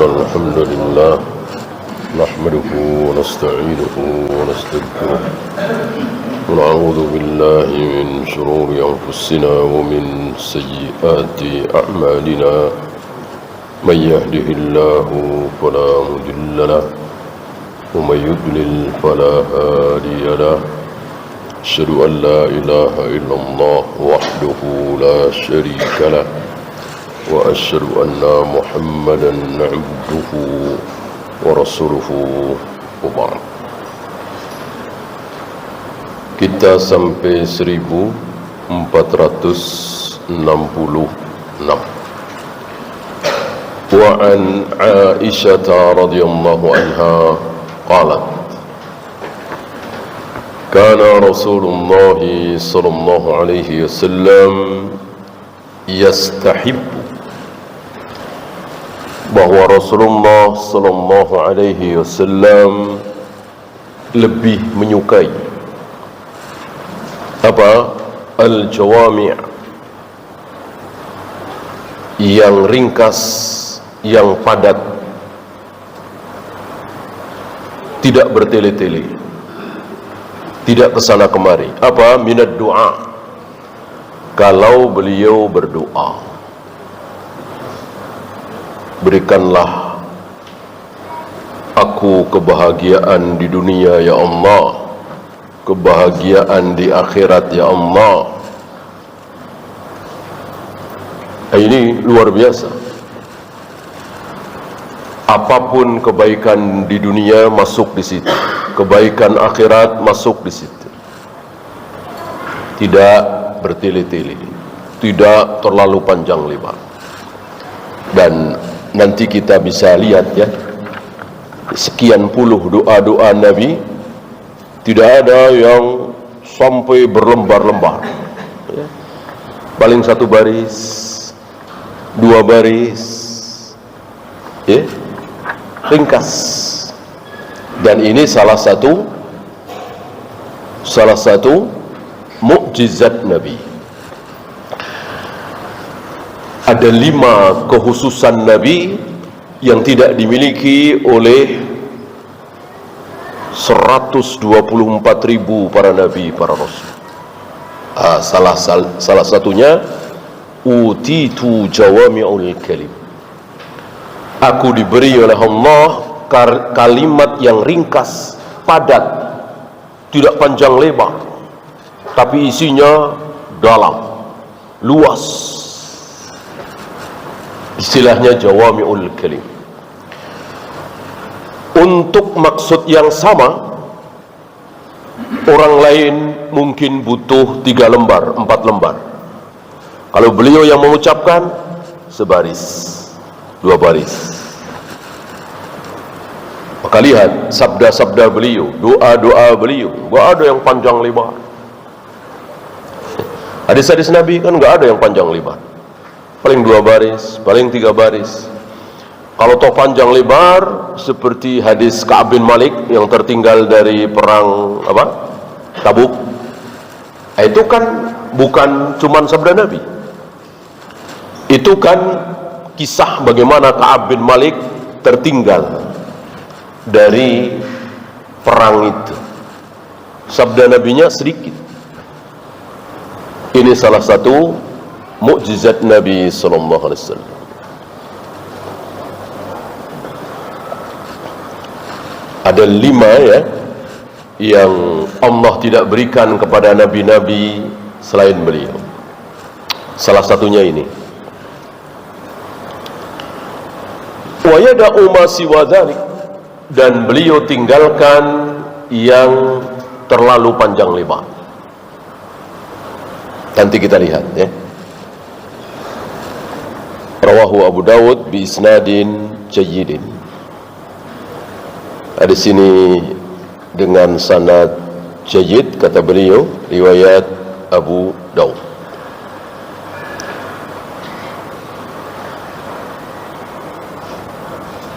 الحمد لله نحمده ونستعينه ونستغفره ونعوذ بالله من شرور أنفسنا ومن سيئات أعمالنا من يهده الله فلا مضل له ومن يضلل فلا هادي له أشهد أن لا إله إلا الله وحده لا شريك له وأشهد أن محمدا عبده ورسوله وبعد. Kita sampai 1466. Wa an Aisyah radhiyallahu anha qalat kana Rasulullah sallallahu alaihi wasallam yastahibbu, bahwa Rasulullah sallallahu alaihi wasallam lebih menyukai apa? Al-jawami', yang ringkas, yang padat, tidak bertele-tele, tidak kesana kemari. Apa? Minad doa, kalau beliau berdoa, berikanlah aku kebahagiaan di dunia ya Allah, kebahagiaan di akhirat ya Allah. Ini luar biasa. Apapun kebaikan di dunia masuk di situ, kebaikan akhirat masuk di situ. Tidak bertele-tele, tidak terlalu panjang lebar. Dan nanti kita bisa lihat ya, sekian puluh doa-doa Nabi, tidak ada yang sampai berlembar-lembar ya. Paling satu baris, dua baris ya, ringkas. Dan ini salah satu mukjizat Nabi. Ada 5 kekhususan Nabi yang tidak dimiliki oleh 124.000 para Nabi, para Rasul. Salah satunya utitu jawami'ul kalim, aku diberi oleh Allah kalimat yang ringkas, padat, tidak panjang lebar, tapi isinya dalam, luas. Istilahnya jawami'ul kalim. Untuk maksud yang sama, orang lain mungkin butuh 3 lembar, 4 lembar. Kalau beliau yang mengucapkan, sebaris, 2 baris. Maka lihat sabda-sabda beliau, doa-doa beliau, enggak ada yang panjang lebar. Hadis-hadis Nabi kan enggak ada yang panjang lebar, paling 2 baris, paling 3 baris. Kalau toh panjang lebar seperti hadis Ka'ab bin Malik yang tertinggal dari perang Tabuk, itu kan bukan cuman sabda Nabi, itu kan kisah bagaimana Ka'ab bin Malik tertinggal dari perang itu. Sabda Nabinya sedikit. Ini salah satu mukjizat Nabi sallallahu alaihi wasallam. Ada 5 ya yang Allah tidak berikan kepada nabi-nabi selain beliau. Salah satunya ini. Wa yada'u ma siwa dzalik, dan beliau tinggalkan yang terlalu panjang lebar. Nanti kita lihat ya. Rawahu Abu Dawud bi isnadin jayyidin. Ada sini dengan sanad jayyid, kata beliau, riwayat Abu Dawud.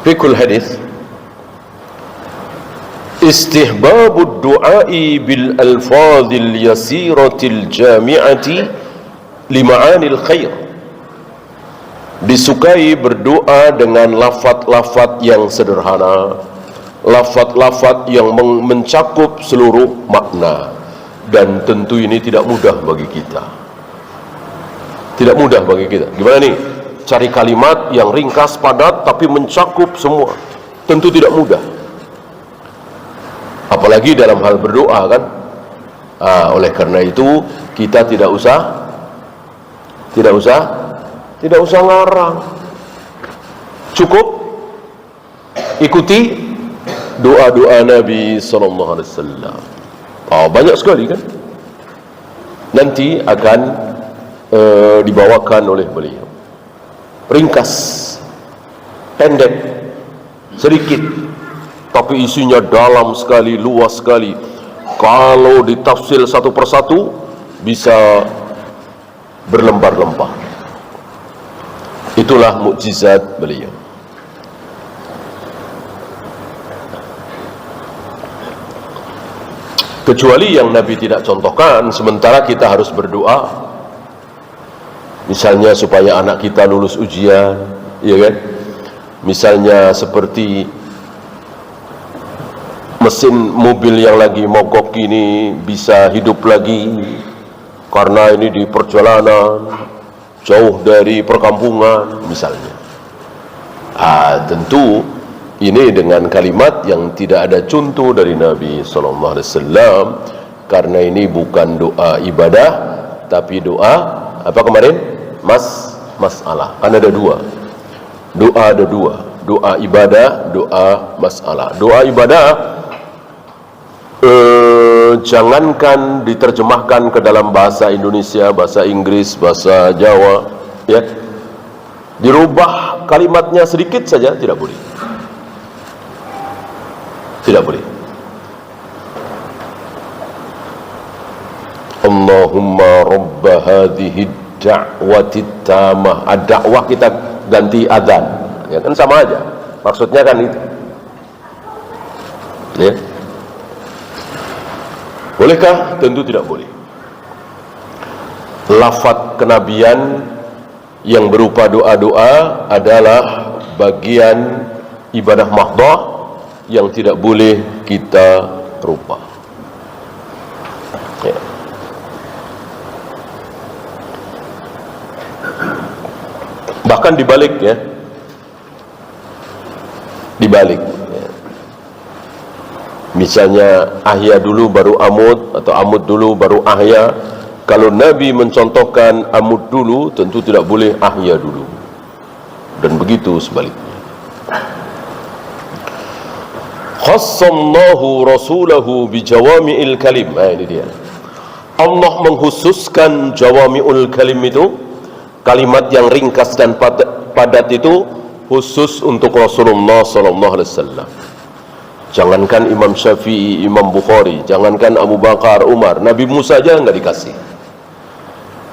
Fikul hadis, istihbabud du'ai bil alfadhil yasiratil jami'ati li ma'anil khair bi disukai berdoa dengan lafaz-lafaz yang sederhana, lafaz-lafaz yang mencakup seluruh makna, dan tentu ini tidak mudah bagi kita. Tidak mudah bagi kita. Gimana nih? Cari kalimat yang ringkas, padat, tapi mencakup semua. Tentu tidak mudah. Apalagi dalam hal berdoa kan. Oleh karena itu kita tidak usah ngarang. Cukup ikuti doa-doa Nabi sallallahu alaihi wasallam. Banyak sekali kan. Nanti akan dibawakan oleh beliau. Ringkas, pendek, sedikit, tapi isinya dalam sekali, luas sekali. Kalau ditafsir satu persatu bisa berlembar-lembar. Itulah mukjizat beliau. Kecuali yang Nabi tidak contohkan, sementara kita harus berdoa. Misalnya supaya anak kita lulus ujian, ya kan? Misalnya seperti mesin mobil yang lagi mogok ini bisa hidup lagi karena ini di perjalanan jauh dari perkampungan misalnya. Tentu ini dengan kalimat yang tidak ada contoh dari Nabi sallallahu alaihi wasallam, karena ini bukan doa ibadah tapi doa apa kemarin? Masalah. Kan ada dua. Doa ada dua. Doa ibadah, doa masalah. Doa ibadah jangankan diterjemahkan ke dalam bahasa Indonesia, bahasa Inggris, bahasa Jawa, ya. Dirubah kalimatnya sedikit saja tidak boleh. Tidak boleh. Allahumma rabba hadhihi da'wati tamah. Ad-da'wah kita ganti adzan, ya kan sama aja. Maksudnya kan itu. Ya. Bolehkah? Tentu tidak boleh. Lafaz kenabian yang berupa doa-doa adalah bagian ibadah mahdhah yang tidak boleh kita rubah. Ya. Bahkan dibalik ya. Dibalik. Ya. Misalnya ahya dulu baru amud, atau amud dulu baru ahya. Kalau Nabi mencontohkan amud dulu, tentu tidak boleh ahya dulu. Dan begitu sebaliknya. Khassallahu rasulahu bijawami'il kalim. Ini dia. Allah mengkhususkan jawami'ul kalim itu, kalimat yang ringkas dan padat itu khusus untuk Rasulullah sallallahu alaihi wasallam. Jangankan Imam Syafi'i, Imam Bukhari, jangankan Abu Bakar, Umar, Nabi Musa aja enggak dikasih.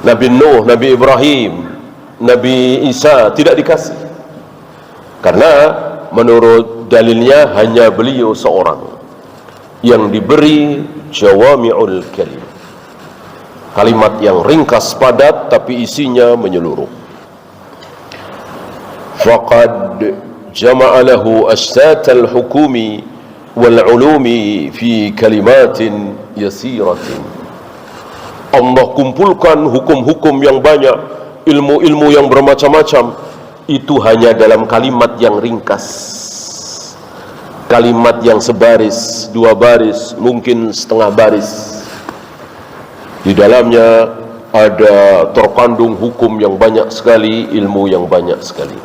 Nabi Nuh, Nabi Ibrahim, Nabi Isa tidak dikasih. Karena menurut dalilnya hanya beliau seorang yang diberi jawami'ul kalim. Kalimat yang ringkas padat tapi isinya menyeluruh. Faqad jama'a lahu ashtatal hukumi wal ulumi fi kalimatin yasiratin. Allah kumpulkan hukum-hukum yang banyak, ilmu-ilmu yang bermacam-macam, itu hanya dalam kalimat yang ringkas. Kalimat yang sebaris, dua baris, mungkin setengah baris. Di dalamnya ada terkandung hukum yang banyak sekali, ilmu yang banyak sekali.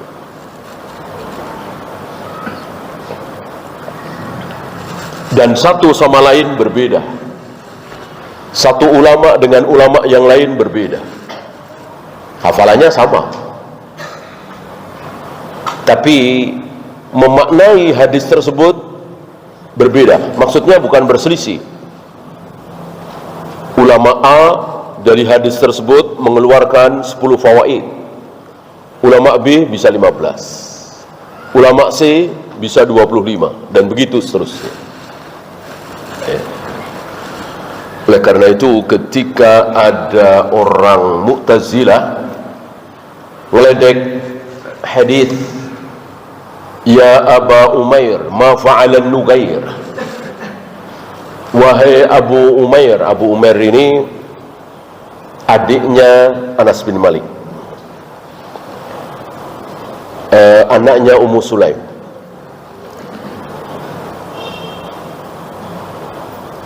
Dan satu sama lain berbeda. Satu ulama dengan ulama yang lain berbeda. Hafalannya sama, tapi memaknai hadis tersebut berbeda. Maksudnya bukan berselisih. Ulama A dari hadis tersebut mengeluarkan 10 fawaid. Ulama B bisa 15. Ulama C bisa 25 dan begitu seterusnya. Oleh karena itu ketika ada orang Mu'tazilah ngeledek hadis Ya Aba Umair ma fa'alan Nugair. Wahai Abu Umair. Abu Umair ini adiknya Anas bin Malik, anaknya Ummu Sulaim.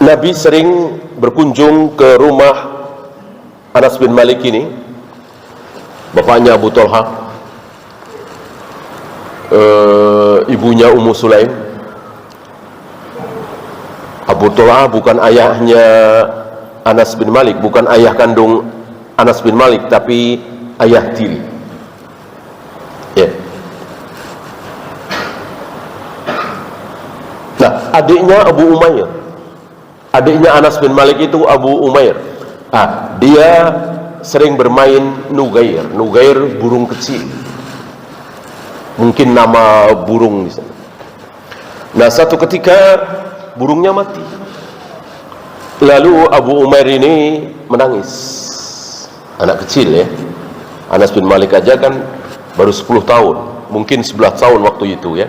Nabi sering berkunjung ke rumah Anas bin Malik ini, bapaknya Abu Talha, ibunya Ummu Sulaim. Abu Talha bukan ayahnya Anas bin Malik, bukan ayah kandung Anas bin Malik, tapi ayah tiri. Ya. Nah, adiknya Abu Umair, adiknya Anas bin Malik itu Abu Umair. Dia sering bermain Nugair. Nugair burung kecil, mungkin nama burung di sana. Nah, satu ketika burungnya mati. Lalu Abu Umair ini menangis. Anak kecil ya. Anas bin Malik aja kan baru 10 tahun, mungkin 11 tahun waktu itu ya.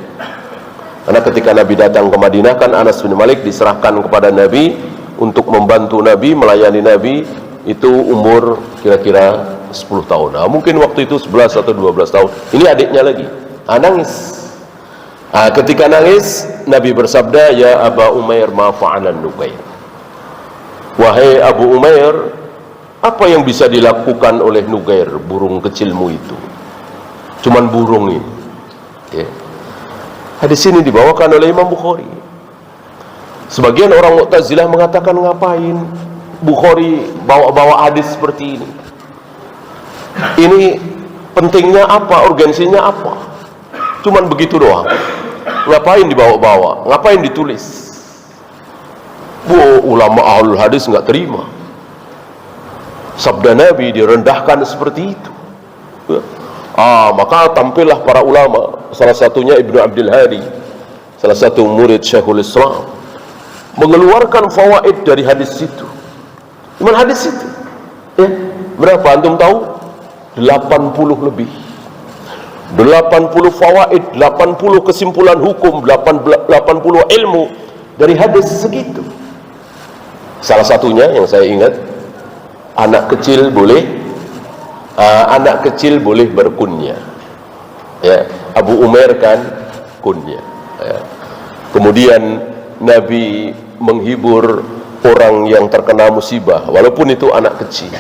Karena ketika Nabi datang ke Madinah kan Anas bin Malik diserahkan kepada Nabi untuk membantu Nabi, melayani Nabi. Itu umur kira-kira 10 tahun. Nah, mungkin waktu itu 11 atau 12 tahun. Ini adiknya lagi. Nangis. Ketika nangis, Nabi bersabda, Ya Aba Umair ma fa'alan Nugair. Wahai Abu Umair, apa yang bisa dilakukan oleh Nugair, burung kecilmu itu? Cuman burung ini ya. Hadis ini dibawakan oleh Imam Bukhari. Sebagian orang Mu'tazilah mengatakan, ngapain Bukhari bawa-bawa hadis seperti ini? Ini pentingnya apa, urgensinya apa? Cuman begitu doang. Ngapain dibawa-bawa? Ngapain ditulis? Ulama ahlul hadis nggak terima. Sabda Nabi direndahkan seperti itu. Maka tampillah para ulama, salah satunya Ibnu Abdul Hadi, salah satu murid Syekhul Islam, mengeluarkan fawaid dari hadis itu. Cuman hadis itu ya, berapa antum tahu? 80 lebih. 80 fawaid, 80 kesimpulan hukum, 80 ilmu dari hadis segitu. Salah satunya yang saya ingat, anak kecil boleh berkunyah ya. Abu Umair kan kunyah ya. Kemudian Nabi menghibur orang yang terkena musibah, walaupun itu anak kecil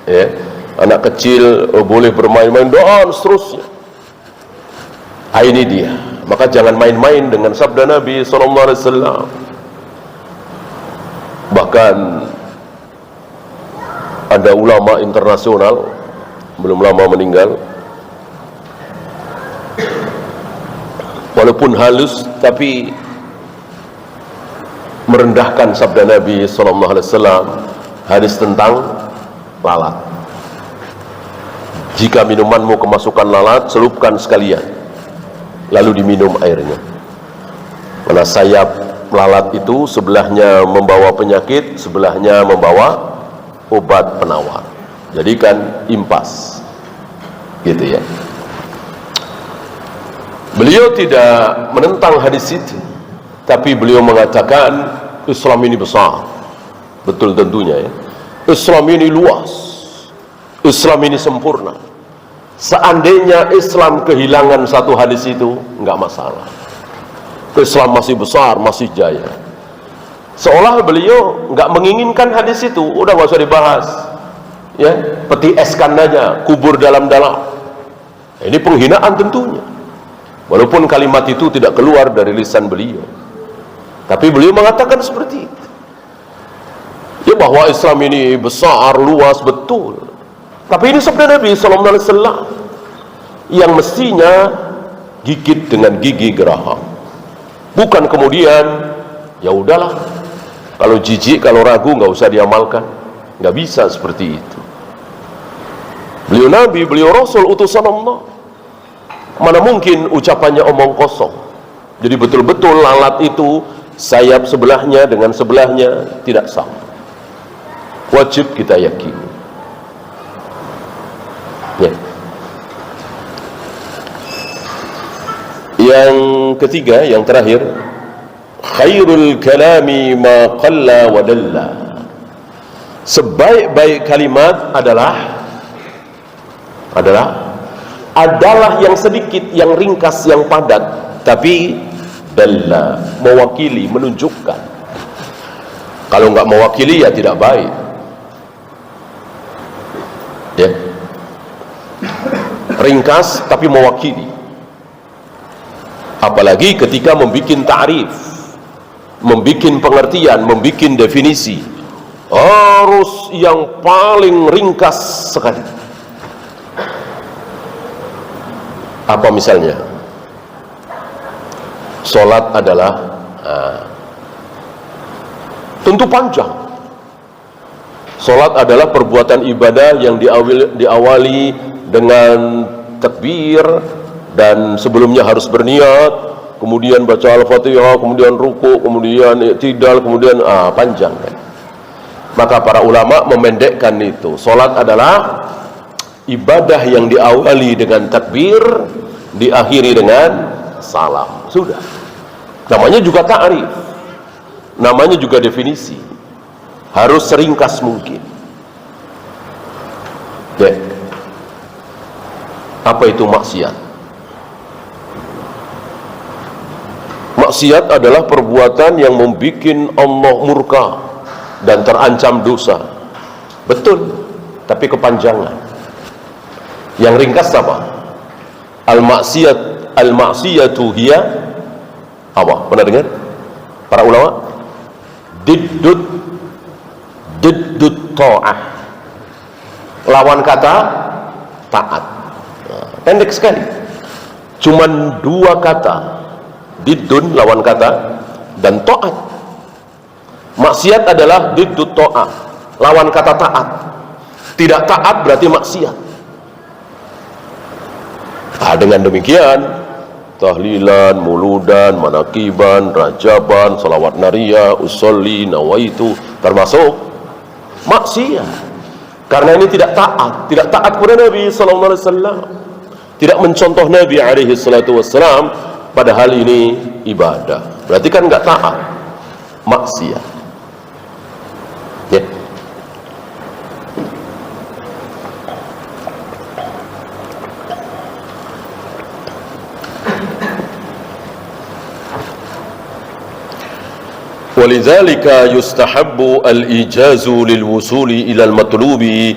ya. Anak kecil boleh bermain-main dan seterusnya. Ini dia. Maka jangan main-main dengan sabda Nabi SAW. Bahkan ada ulama internasional belum lama meninggal, walaupun halus tapi merendahkan sabda Nabi SAW, hadis tentang lalat. Jika minumanmu kemasukan lalat, celupkan sekalian, lalu diminum airnya. Karena sayap lalat itu sebelahnya membawa penyakit, sebelahnya membawa obat penawar. Jadi kan impas gitu ya. Beliau tidak menentang hadis itu, tapi beliau mengatakan Islam ini besar. Betul tentunya ya. Islam ini luas, Islam ini sempurna. Seandainya Islam kehilangan satu hadis itu, enggak masalah. Islam masih besar, masih jaya. Seolah beliau enggak menginginkan hadis itu, udah enggak usah dibahas. Ya, peti eskan aja, kubur dalam-dalam. Ini penghinaan tentunya. Walaupun kalimat itu tidak keluar dari lisan beliau, tapi beliau mengatakan seperti itu. Ya, bahwa Islam ini besar, luas, betul. Tapi ini sabda Nabi SAW yang mestinya gigit dengan gigi geraham. Bukan kemudian ya udahlah, kalau jijik, kalau ragu nggak usah diamalkan. Nggak bisa seperti itu. Beliau Nabi, beliau Rasul, utusan Allah. Mana mungkin ucapannya omong kosong. Jadi betul-betul lalat itu sayap sebelahnya dengan sebelahnya tidak sama. Wajib kita yakini ya. Yang ketiga, yang terakhir, khairul kalami ma qalla wa dalla. Sebaik-baik kalimat adalah yang sedikit, yang ringkas, yang padat, tapi dalla, mewakili, menunjukkan. Kalau nggak mewakili ya tidak baik. Ya. Ringkas tapi mewakili. Apalagi ketika membikin ta'rif, membikin pengertian, membikin definisi, harus yang paling ringkas sekali. Apa misalnya? Salat adalah tentu panjang. Salat adalah perbuatan ibadah yang diawali dengan takbir, dan sebelumnya harus berniat, kemudian baca Al-Fatihah, kemudian ruku, kemudian i'tidal, kemudian panjang kan? Maka para ulama memendekkan itu. Salat adalah ibadah yang diawali dengan takbir, diakhiri dengan salam. Sudah. Namanya juga ta'rif, namanya juga definisi. Harus seringkas mungkin. Ya. Apa itu maksiat? Maksiat adalah perbuatan yang membuat Allah murka dan terancam dosa. Betul, tapi kepanjangan. Yang ringkas apa? Al-maksiyatu hiya apa? Pernah dengar? Para ulama? Diddut ta'ah. Lawan kata taat. Pendek sekali. Cuman dua kata. Diddun lawan kata, dan ta'at. Maksiat adalah diddut ta'ah, lawan kata taat. Tidak taat berarti maksiat. Dengan demikian, tahlilan, muludan, manakiban, rajaban, salawat nariyah, usolli, nawaitu, termasuk maksiat. Karena ini tidak taat kepada Nabi sallallahu alaihi wasallam. Tidak mencontoh Nabi alaihi salatu wasallam, padahal ini ibadah. Berarti kan enggak taat, maksiat. Ya. Walidzalika yustahabbu al-ijazu lilwusuli ila al-matlubi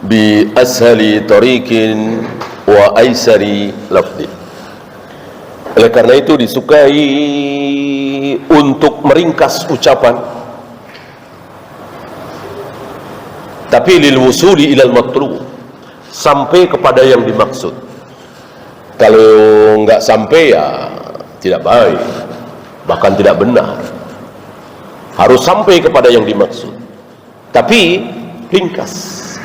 bi ashali tariqin wa aisari lafzi. Oleh karena itu disukai untuk meringkas ucapan, tapi lilwusuli ila al-matlub, sampai kepada yang dimaksud. Kalau enggak sampai ya tidak baik, bahkan tidak benar. Harus sampai kepada yang dimaksud, tapi ringkas.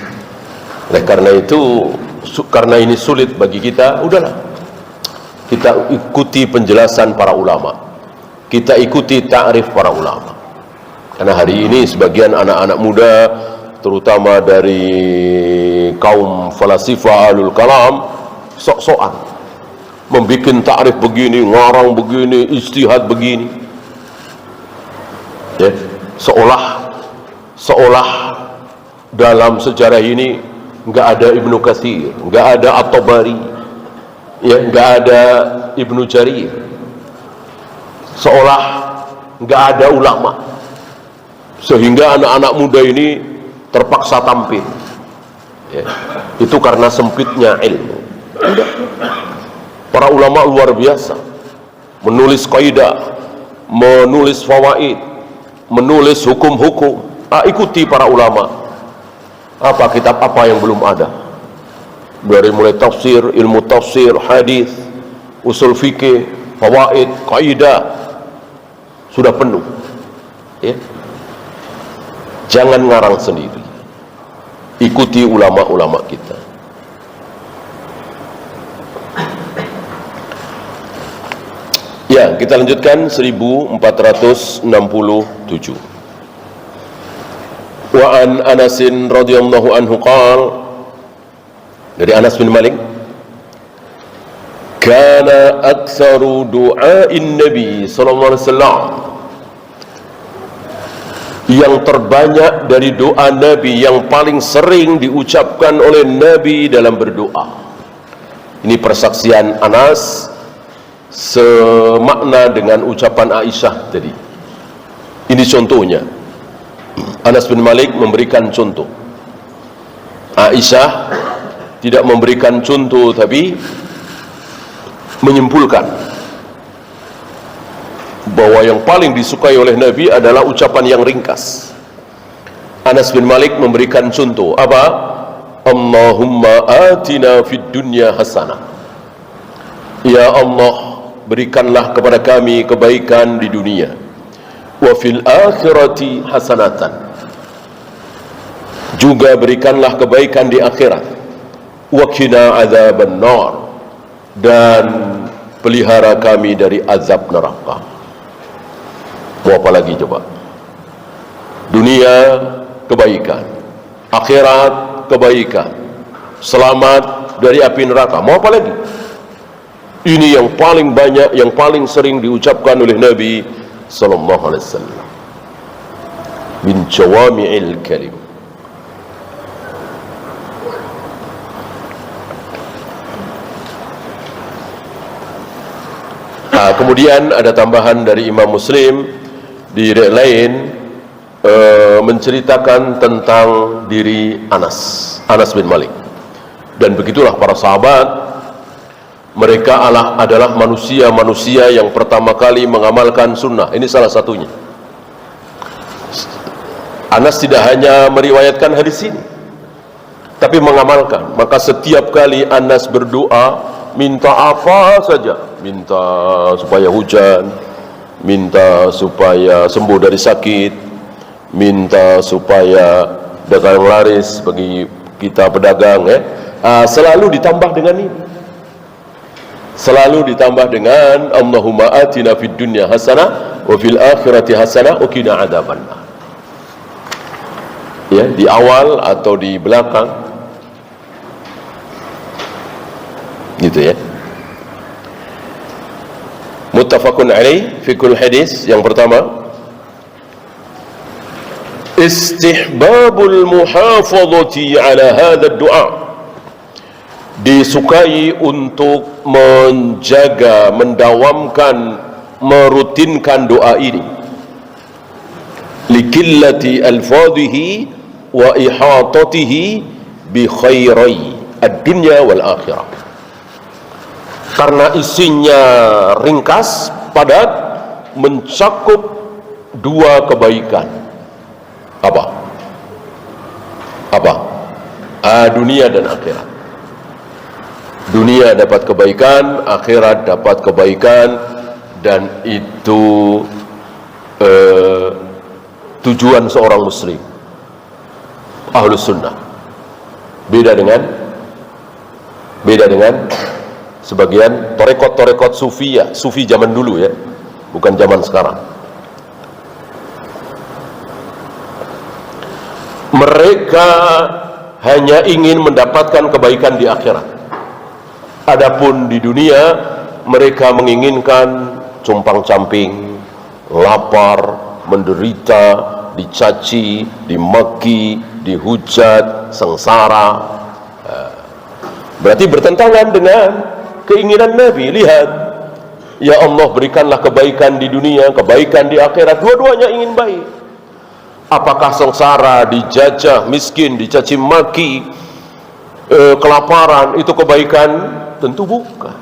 Oleh karena itu, karena ini sulit bagi kita, udahlah, kita ikuti penjelasan para ulama, kita ikuti ta'rif para ulama. Karena hari ini sebagian anak-anak muda, terutama dari kaum falasifah alul kalam, sok-sokan membikin ta'rif begini, ngarang begini, ijtihad begini. Ya, seolah dalam sejarah ini nggak ada Ibnu Katsir, nggak ada At-Tabari, ya, nggak ada Ibnu Jarir, seolah nggak ada ulama, sehingga anak-anak muda ini terpaksa tampil. Ya, itu karena sempitnya ilmu. Para ulama luar biasa, menulis kaidah, menulis fawaid, menulis hukum-hukum. Ikuti para ulama. Apa kitab apa yang belum ada? Dari mulai tafsir, ilmu tafsir, hadis, usul fikih, fawaid, kaidah, sudah penuh. Ya. Jangan ngarang sendiri. Ikuti ulama-ulama kita. Ya, kita lanjutkan 1467. Wa an Anasin radhiyallahu anhu qala, dari Anas bin Malik, kana aktsaru du'ain Nabi sallallahu alaihi wasallam, yang terbanyak dari doa Nabi, yang paling sering diucapkan oleh Nabi dalam berdoa. Ini persaksian Anas semakna dengan ucapan Aisyah tadi. Ini contohnya. Anas bin Malik memberikan contoh, Aisyah tidak memberikan contoh, tapi menyimpulkan bahwa yang paling disukai oleh Nabi adalah ucapan yang ringkas. Anas bin Malik memberikan contoh apa? Allahumma atina fid dunya hasanah, ya Allah, berikanlah kepada kami kebaikan di dunia, wa fil akhirati hasanatan, juga berikanlah kebaikan di akhirat, wa qina adzaban nar, dan pelihara kami dari azab neraka. Mau apa lagi coba? Dunia kebaikan, akhirat kebaikan, selamat dari api neraka. Mau apa lagi? Ini yang paling banyak, yang paling sering diucapkan oleh Nabi sallallahu alaihi wasallam. Min jawami'il kalim. Kemudian ada tambahan dari Imam Muslim di riwayat lain, menceritakan tentang diri Anas bin Malik. Dan begitulah para sahabat, mereka adalah manusia-manusia yang pertama kali mengamalkan sunnah. Ini salah satunya. Anas tidak hanya meriwayatkan hadis ini, tapi mengamalkan. Maka setiap kali Anas berdoa, minta apa saja, minta supaya hujan, minta supaya sembuh dari sakit, minta supaya dagang laris bagi kita pedagang, selalu ditambah dengan ini, selalu ditambah dengan Allahumma atina fid dunya hasanah wa fil akhirati hasanah wa qina adzabannar. Ya, di awal atau di belakang, gitu ya. Muttafaqun alaih fi kull hadis. Yang pertama, istihbabul muhafadhati ala hadha ad-du'a, disukai untuk menjaga, mendawamkan, merutinkan doa ini, likillati alfadhihi wa ihatatihi bi khairai ad-dunya wal akhirah, karena isinya ringkas, padat, mencakup dua kebaikan. Apa? Dunia dan akhirat. Dunia dapat kebaikan, akhirat dapat kebaikan, dan itu tujuan seorang muslim ahlus sunnah. Beda dengan sebagian torekot sufi zaman dulu ya, bukan zaman sekarang. Mereka hanya ingin mendapatkan kebaikan di akhirat. Adapun di dunia, mereka menginginkan compang-camping, lapar, menderita, dicaci, dimaki, dihujat, sengsara. Berarti bertentangan dengan keinginan Nabi. Lihat, ya Allah, berikanlah kebaikan di dunia, kebaikan di akhirat. Dua-duanya ingin baik. Apakah sengsara, dijajah, miskin, dicaci maki, kelaparan itu kebaikan? Tentu bukan.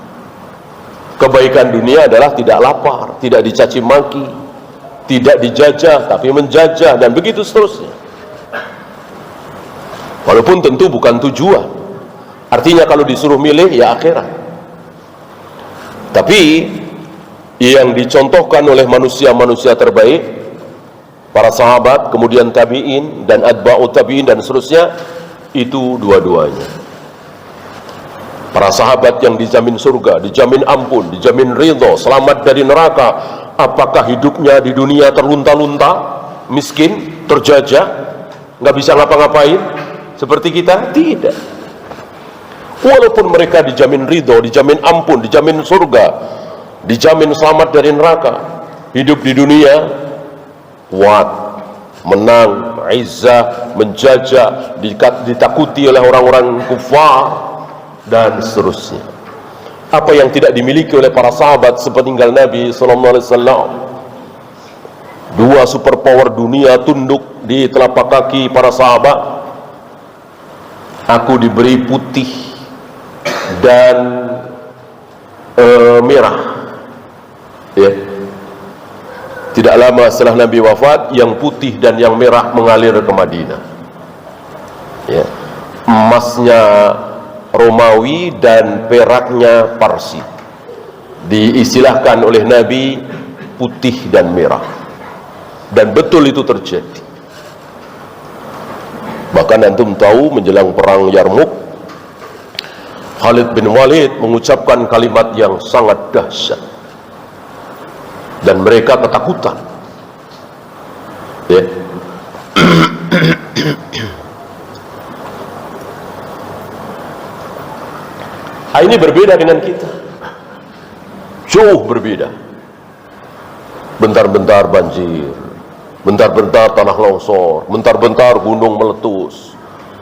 Kebaikan dunia adalah tidak lapar, tidak dicaci maki, tidak dijajah tapi menjajah, dan begitu seterusnya. Walaupun tentu bukan tujuan. Artinya kalau disuruh milih, ya akhirat. Tapi yang dicontohkan oleh manusia-manusia terbaik, para sahabat, kemudian tabi'in dan atba'ut tabi'in dan seterusnya, itu dua-duanya. Para sahabat yang dijamin surga, dijamin ampun, dijamin ridho, selamat dari neraka. Apakah hidupnya di dunia terlunta-lunta, miskin, terjajah, nggak bisa ngapa-ngapain seperti kita? Tidak. Walaupun mereka dijamin ridho, dijamin ampun, dijamin surga, dijamin selamat dari neraka, hidup di dunia kuat, menang, izzah, menjajah, ditakuti oleh orang-orang kufar, dan seterusnya. Apa yang tidak dimiliki oleh para sahabat sepeninggal Nabi SAW. Dua superpower dunia tunduk di telapak kaki para sahabat. Aku diberi putih dan merah, ya. Tidak lama setelah Nabi wafat, yang putih dan yang merah mengalir ke Madinah, ya. Emasnya Romawi dan peraknya Parsi. Diistilahkan oleh Nabi putih dan merah, dan betul itu terjadi. Bahkan antum tahu, menjelang perang Yarmuk, Khalid bin Walid mengucapkan kalimat yang sangat dahsyat, dan mereka ketakutan, ya. Ini berbeda dengan kita, jauh berbeda. Bentar-bentar banjir, bentar-bentar tanah longsor, bentar-bentar gunung meletus,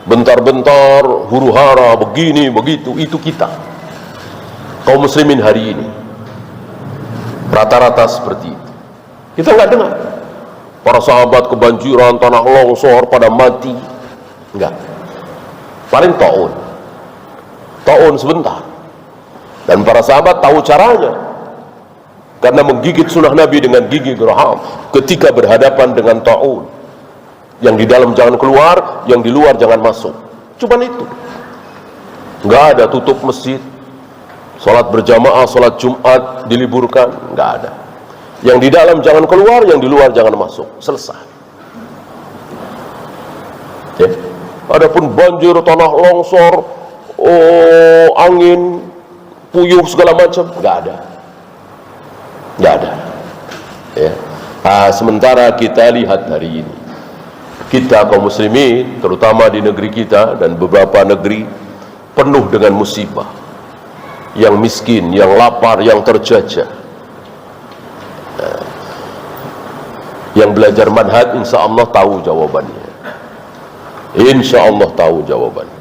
bentar-bentar huru-hara, begini begitu. Itu kita, kaum muslimin hari ini, rata-rata seperti itu. Kita nggak dengar para sahabat kebanjiran, tanah longsor, pada mati, enggak. Paling taun sebentar. Dan para sahabat tahu caranya, karena menggigit sunnah Nabi dengan gigi geraham ketika berhadapan dengan taun. Yang di dalam jangan keluar, yang di luar jangan masuk. Cuman itu. Nggak ada tutup masjid, sholat berjamaah, sholat Jumat diliburkan, nggak ada. Yang di dalam jangan keluar, yang di luar jangan masuk. Selesai. Ya. Adapun banjir, tanah longsor, angin, puyuh segala macam, nggak ada. Ya. Sementara kita lihat hari ini, kita kaum muslimin, terutama di negeri kita dan beberapa negeri, penuh dengan musibah. Yang miskin, yang lapar, yang terjajah. Yang belajar manhaj, insya Allah tahu jawabannya. Insya Allah tahu jawabannya.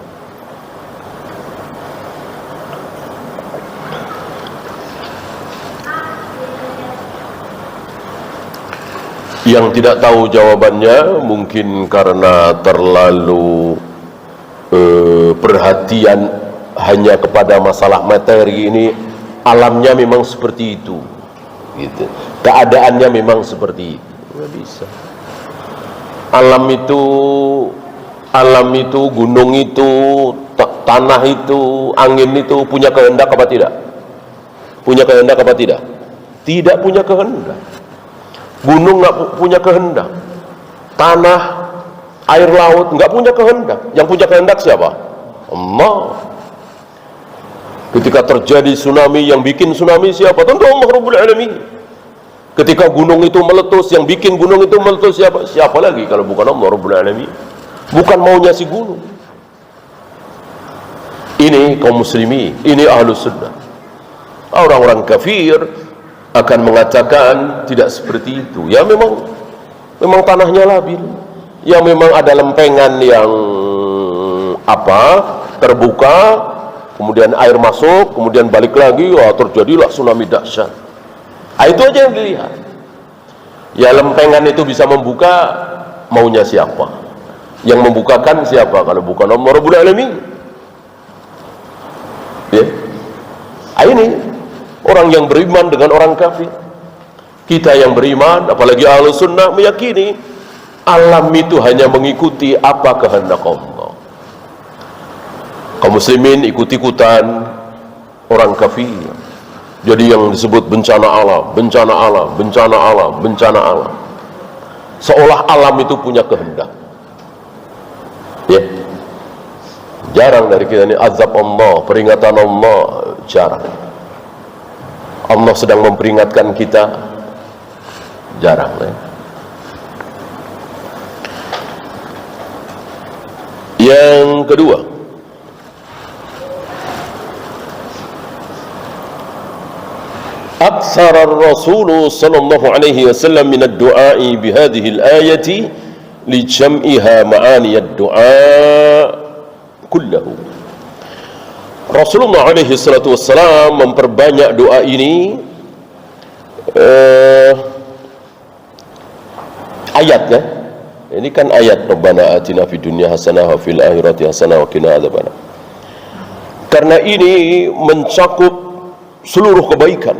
Yang tidak tahu jawabannya mungkin karena terlalu perhatian hanya kepada masalah materi ini. Alamnya memang seperti itu, gitu. Keadaannya memang seperti itu. Nggak bisa. Alam itu, gunung itu, tanah itu, angin itu punya kehendak apa tidak? Punya kehendak apa tidak? Tidak punya kehendak. Gunung nggak punya kehendak, tanah, air laut nggak punya kehendak. Yang punya kehendak siapa? Allah. Ketika terjadi tsunami, yang bikin tsunami siapa? Tentu Allah Rabbul Alamin. Ketika gunung itu meletus, yang bikin gunung itu meletus siapa? Siapa lagi kalau bukan Allah Rabbul Alamin? Bukan maunya si gunung. Ini kaum muslimin, ini ahlus sunnah. Orang-orang kafir akan mengatakan tidak seperti itu. Ya memang tanahnya labil. Ya memang ada lempengan yang terbuka, kemudian air masuk, kemudian balik lagi, terjadilah tsunami dahsyat. Itu aja yang dilihat. Ya lempengan itu bisa membuka, maunya siapa? Yang membukakan siapa kalau bukan Allah Rabbul Alamin? Ya. Ini orang yang beriman dengan orang kafir. Kita yang beriman, apalagi ahlus sunnah, meyakini alam itu hanya mengikuti apa kehendak Allah. Kaum muslimin ikut-ikutan orang kafir. Jadi yang disebut bencana alam, bencana alam, bencana alam, bencana alam, seolah alam itu punya kehendak. Ya. Jarang dari kita ini azab Allah, peringatan Allah, jarang. Allah sedang memperingatkan kita, jarang. Ya. Yang kedua, أكثر الرسول صلى الله عليه وسلم من الدعاء بهذه الآية لجمعها معاني الدعاء كله. Rasulullah alaihi salatu wassalam memperbanyak doa ini, ayatnya ini kan ayat Rabbana atina fid dunya hasanah wa fil akhirati hasanah wa qina adzabannar. Karena ini mencakup seluruh kebaikan.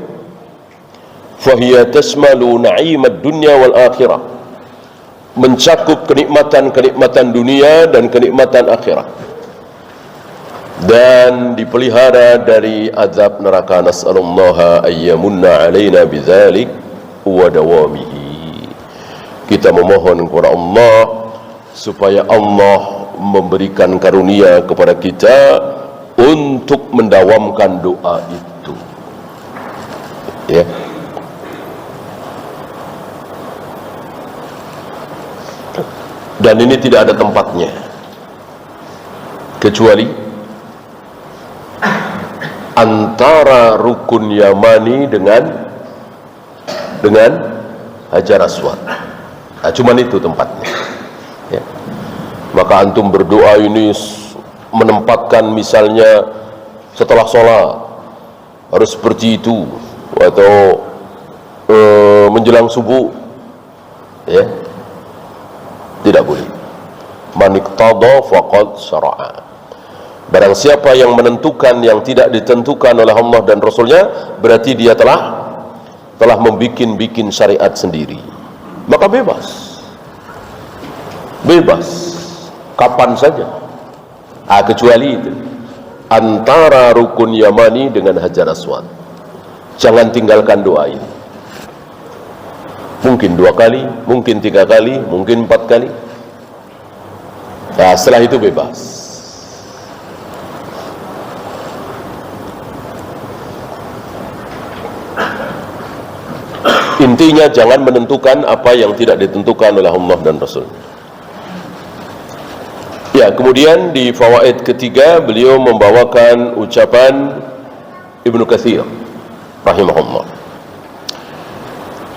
Fahiya tasmalu na'imad dunya wal akhirah, mencakup kenikmatan-kenikmatan dunia dan kenikmatan akhirat, dan dipelihara dari azab neraka. Nas'alullaha ayyamunna alaina bidzalik wa dawamihi. Kita memohon kepada Allah supaya Allah memberikan karunia kepada kita untuk mendawamkan doa itu, ya. Dan ini tidak ada tempatnya kecuali antara rukun Yamani dengan Hajar Aswad. Nah, cuman itu tempatnya, ya. Maka antum berdoa ini menempatkan misalnya setelah sholat harus seperti itu, atau menjelang subuh, ya, tidak boleh. Man iqtada faqad syara'a. Barang siapa yang menentukan yang tidak ditentukan oleh Allah dan Rasulnya, berarti dia telah membuat syariat sendiri. Maka bebas kapan saja, kecuali itu antara rukun Yamani dengan Hajar Aswad. Jangan tinggalkan doa ini. Mungkin 2 kali, mungkin 3 kali, mungkin 4 kali. Nah, setelah itu bebas. Intinya jangan menentukan apa yang tidak ditentukan oleh Allah dan Rasul. Ya, kemudian di fawaid ketiga beliau membawakan ucapan Ibnu Katsir rahimahullah.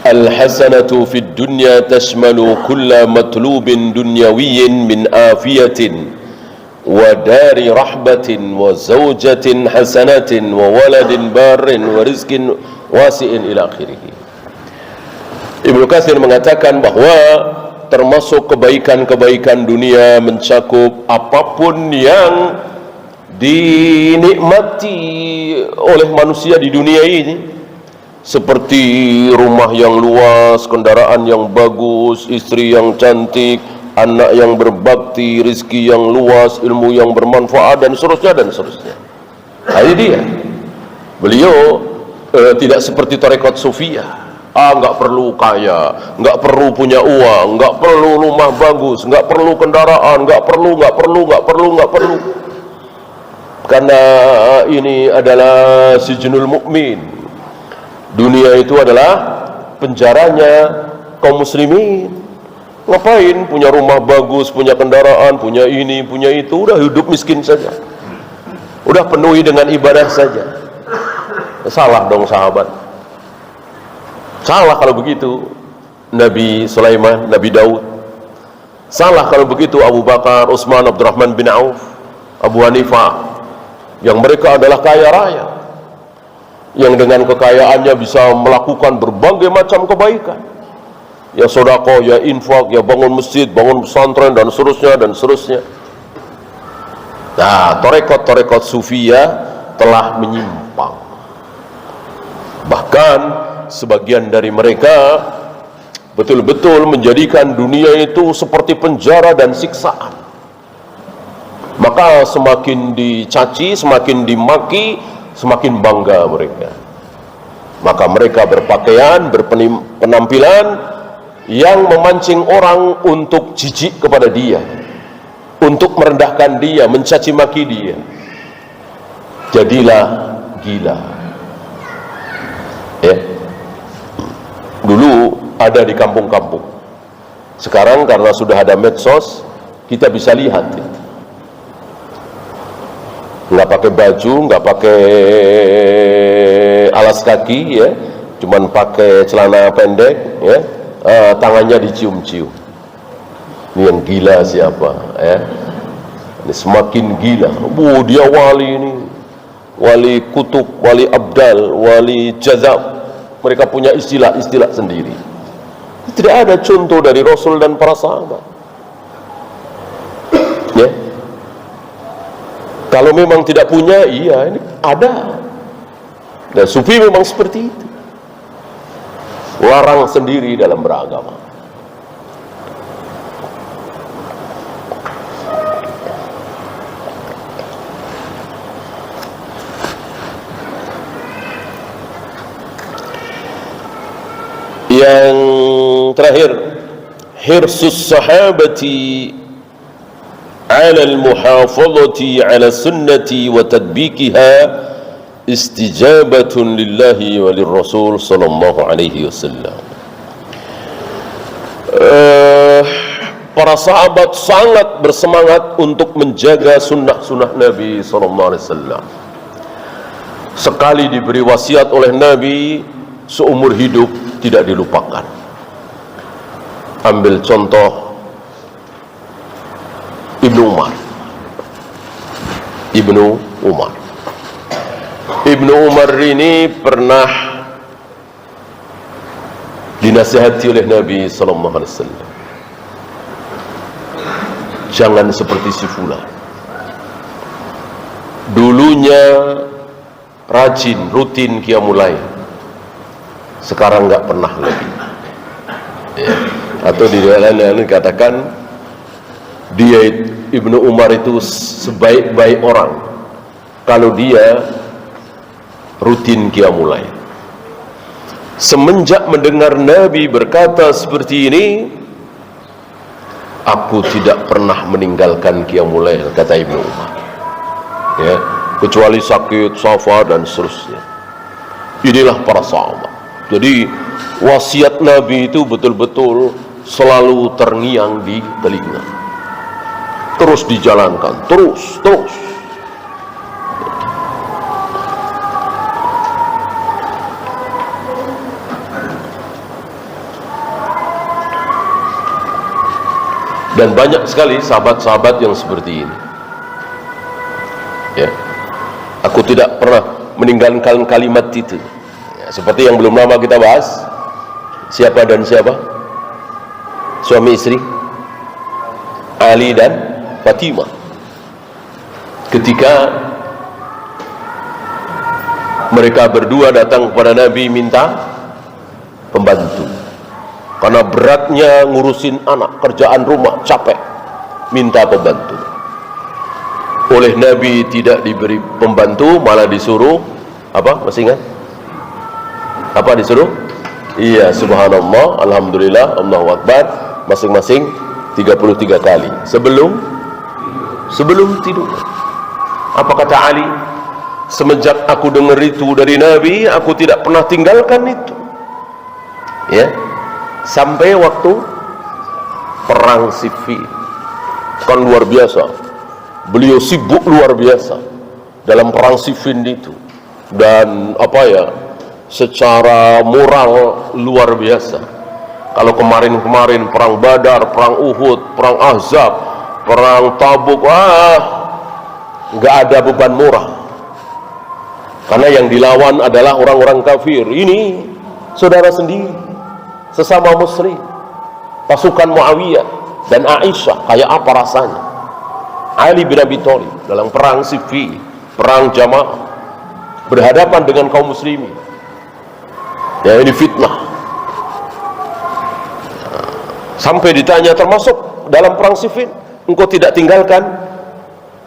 Al-hasanatu fid dunya tashmalu kulla matlubin dunyawiyyin min afiyatin wa dari rahbatin wa zawjatin hasanatin wa waladin barrin wa rizkin wasi'in ila akhirih. Ibnu Katsir mengatakan bahwa termasuk kebaikan-kebaikan dunia mencakup apapun yang dinikmati oleh manusia di dunia ini, seperti rumah yang luas, kendaraan yang bagus, istri yang cantik, anak yang berbakti, rizki yang luas, ilmu yang bermanfaat, dan seterusnya dan seterusnya. Nah, ini dia. Beliau tidak seperti tarekat Sufiyah. Nggak perlu kaya, nggak perlu punya uang, nggak perlu rumah bagus, nggak perlu kendaraan, nggak perlu. Karena ini adalah sijnul mukmin. Dunia itu adalah penjaranya kaum muslimin. Ngapain punya rumah bagus, punya kendaraan, punya ini, punya itu? Udah hidup miskin saja, udah penuhi dengan ibadah saja. Salah dong sahabat, salah kalau begitu Nabi Sulaiman, Nabi Daud. Salah kalau begitu Abu Bakar, Utsman, Abdurrahman bin Auf, Abu Hanifah, yang mereka adalah kaya raya, yang dengan kekayaannya bisa melakukan berbagai macam kebaikan, ya sedekah, ya infak, ya bangun masjid, bangun pesantren, dan seterusnya dan seterusnya. Nah, tarekat Sufiyah telah menyimpang. Bahkan sebagian dari mereka betul-betul menjadikan dunia itu seperti penjara dan siksaan. Maka semakin dicaci, semakin dimaki, semakin bangga mereka. Maka mereka berpakaian, berpenampilan yang memancing orang untuk jijik kepada dia, untuk merendahkan dia, mencaci maki dia. Jadilah gila, ya. Dulu ada di kampung-kampung. Sekarang karena sudah ada medsos, kita bisa lihat, ya. Nggak pakai baju, nggak pakai alas kaki, ya, cuman pakai celana pendek, ya, tangannya dicium-cium. Ini yang gila siapa? Ya, ini semakin gila. Dia wali ini, wali kutub, wali abdal, wali jazab. Mereka punya istilah-istilah sendiri. Tidak ada contoh dari Rasul dan para sahabat. Ya, kalau memang tidak punya, iya, ini ada. Dan sufi memang seperti itu. Larang sendiri dalam beragama. Yang terakhir, hirsus sahabati ala al-muhafazati ala sunnati wa tadbiqiha istijabatun lillahi wa lirrasul sallallahu alaihi wasallam. Para sahabat sangat bersemangat untuk menjaga sunnah-sunnah Nabi sallallahu alaihi wasallam. Sekali diberi wasiat oleh Nabi, seumur hidup tidak dilupakan. Ambil contoh Ibnu Umar. Ibnu Umar ini pernah dinasihati oleh Nabi sallallahu alaihi wasallam. Jangan seperti si fulan. Dulunya rajin, rutin qiyamul lail. Sekarang enggak pernah lagi. Ya. Atau di lain dikatakan dia Ibnu Umar itu sebaik-baik orang kalau dia rutin qiyamul lail. Semenjak mendengar Nabi berkata seperti ini, aku tidak pernah meninggalkan qiyamul lail, kata Ibnu Umar. Ya, kecuali sakit, safar dan seterusnya. Inilah para sahabat. Jadi wasiat Nabi itu betul-betul selalu terngiang di telinga. Terus dijalankan, terus. Dan banyak sekali sahabat-sahabat yang seperti ini. Ya, aku tidak pernah meninggalkan kalimat itu. Ya, seperti yang belum lama kita bahas, siapa dan siapa? Suami istri Ali dan Fatimah. Ketika mereka berdua datang kepada Nabi minta pembantu, karena beratnya ngurusin anak, kerjaan rumah, capek, minta pembantu. Oleh Nabi tidak diberi pembantu, malah disuruh apa? Masih ingat? Apa disuruh? Iya, subhanallah, alhamdulillah, Allahu akbar, masing-masing 33 kali sebelum tidur. Apa kata Ali? Semenjak aku dengar itu dari Nabi, aku tidak pernah tinggalkan itu. Ya, sampai waktu perang Siffin. Kan luar biasa, beliau sibuk luar biasa dalam perang Siffin itu. Dan apa ya, secara moral luar biasa. Kalau kemarin-kemarin perang Badar, perang Uhud, perang Ahzab, perang Tabuk, nggak ada beban moral, karena yang dilawan adalah orang-orang kafir. Ini saudara sendiri, sesama muslim, pasukan Muawiyah dan Aisyah. Kayak apa rasanya Ali bin Abi Thalib dalam perang Siffin, perang Jamaah, berhadapan dengan kaum muslimin. Ya, ini fitnah. Sampai ditanya, termasuk dalam perang Siffin, engkau tidak tinggalkan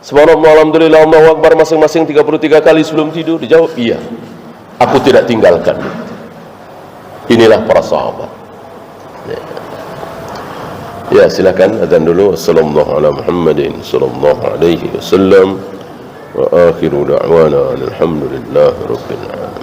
subhanallah, alhamdulillah, Allahu akbar masing-masing 33 kali sebelum tidur? Dijawab, iya, aku tidak tinggalkan. Inilah para sahabat. Ya, silakan azan dulu. Wassallallahu ala Muhammadin sallallahu alaihi wasallam wa akhiru da'wana alhamdulillahi rabbil alamin.